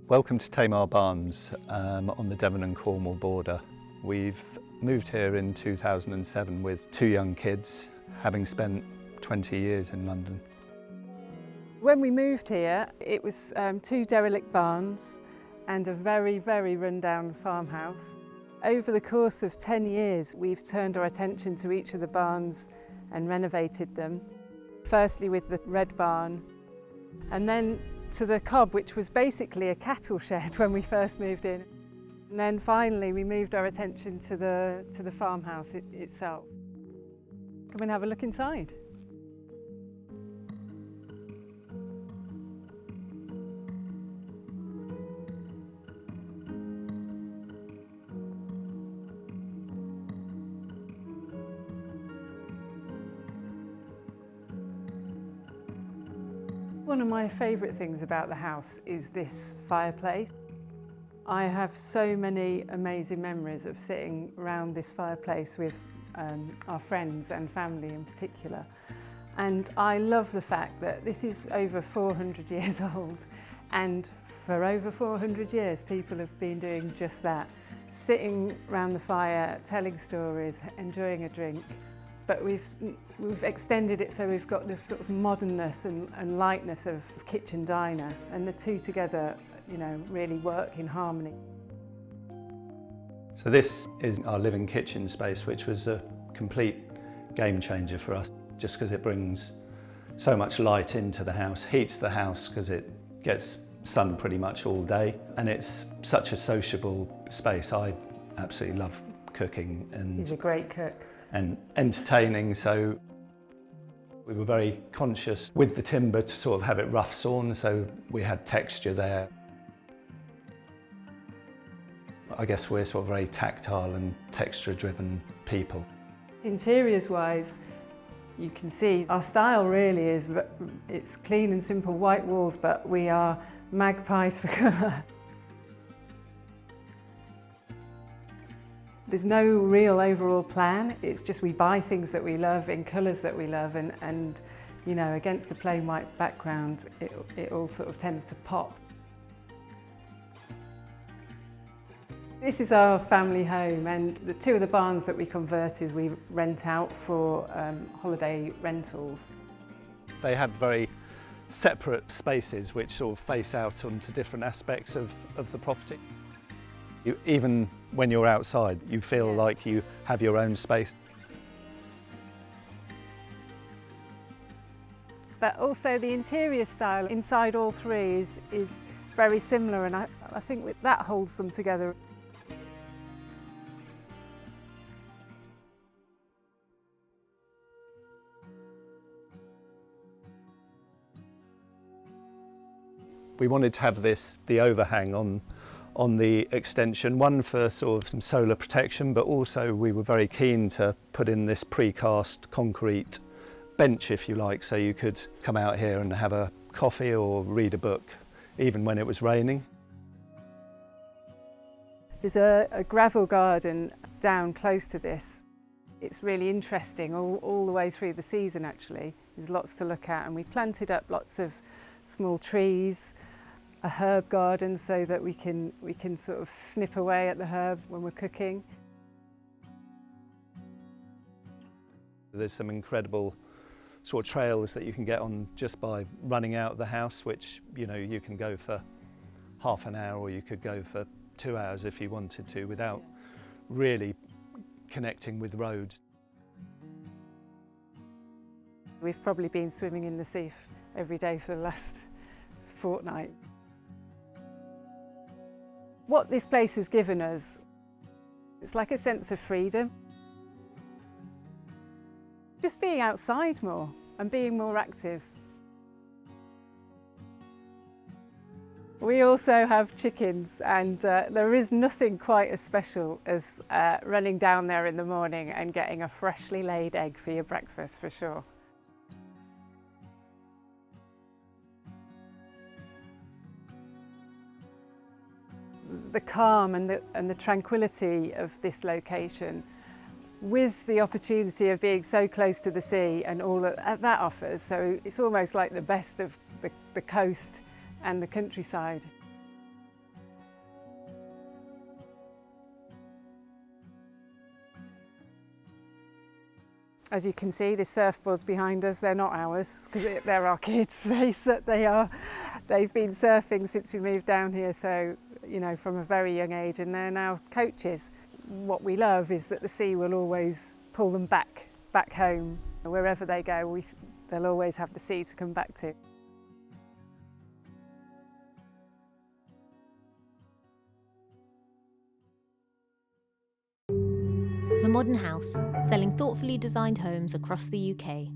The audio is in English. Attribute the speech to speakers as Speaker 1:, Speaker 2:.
Speaker 1: Welcome to Tamar Barns on the Devon and Cornwall border. We've moved here in 2007 with two young kids, having spent 20 years in London.
Speaker 2: When we moved here, it was two derelict barns and a very, very run-down farmhouse. Over the course of 10 years, we've turned our attention to each of the barns and renovated them. Firstly with the red barn, and then to the cob, which was basically a cattle shed when we first moved in. And then finally we moved our attention to the farmhouse itself. Come and have a look inside. One of my favourite things about the house is this fireplace. I have so many amazing memories of sitting around this fireplace with our friends and family in particular. And I love the fact that this is over 400 years old, and for over 400 years people have been doing just that. Sitting around the fire, telling stories, enjoying a drink. But we've extended it so we've got this sort of modernness and lightness of kitchen diner, and the two together, you know, really work in harmony.
Speaker 1: So this is our living kitchen space, which was a complete game changer for us, just because it brings so much light into the house, heats the house because it gets sun pretty much all day, and it's such a sociable space. I absolutely love cooking, and
Speaker 2: he's a great cook.
Speaker 1: And entertaining, so we were very conscious with the timber to sort of have it rough sawn, so we had texture there. I guess we're sort of very tactile and texture driven people.
Speaker 2: Interiors wise, you can see our style really is, it's clean and simple white walls, but we are magpies for colour. There's no real overall plan, it's just we buy things that we love in colours that we love, and you know, against the plain white background it all sort of tends to pop. This is our family home, and the two of the barns that we converted we rent out for holiday rentals.
Speaker 1: They have very separate spaces which sort of face out onto different aspects of the property. Even when you're outside, you feel like you have your own space.
Speaker 2: But also the interior style inside all three is very similar, and I think that holds them together.
Speaker 1: We wanted to have the overhang on the extension, one for sort of some solar protection, but also we were very keen to put in this precast concrete bench, if you like, so you could come out here and have a coffee or read a book, even when it was raining.
Speaker 2: There's a gravel garden down close to this. It's really interesting all the way through the season actually. There's lots to look at, and we planted up lots of small trees, a herb garden so that we can sort of snip away at the herbs when we're cooking.
Speaker 1: There's some incredible sort of trails that you can get on just by running out of the house, which, you know, you can go for half an hour or you could go for 2 hours if you wanted to without really connecting with roads.
Speaker 2: We've probably been swimming in the sea every day for the last fortnight. What this place has given us, it's like a sense of freedom. Just being outside more and being more active. We also have chickens, and there is nothing quite as special as running down there in the morning and getting a freshly laid egg for your breakfast, for sure. The calm and the tranquility of this location, with the opportunity of being so close to the sea and all that offers, so it's almost like the best of the coast and the countryside. As you can see, the surfboards behind us, they're not ours because they're our kids. They've been surfing since we moved down here, so you know, from a very young age, and they're now coaches. What we love is that the sea will always pull them back home. Wherever they go, they'll always have the sea to come back to.
Speaker 3: The Modern House, selling thoughtfully designed homes across the UK.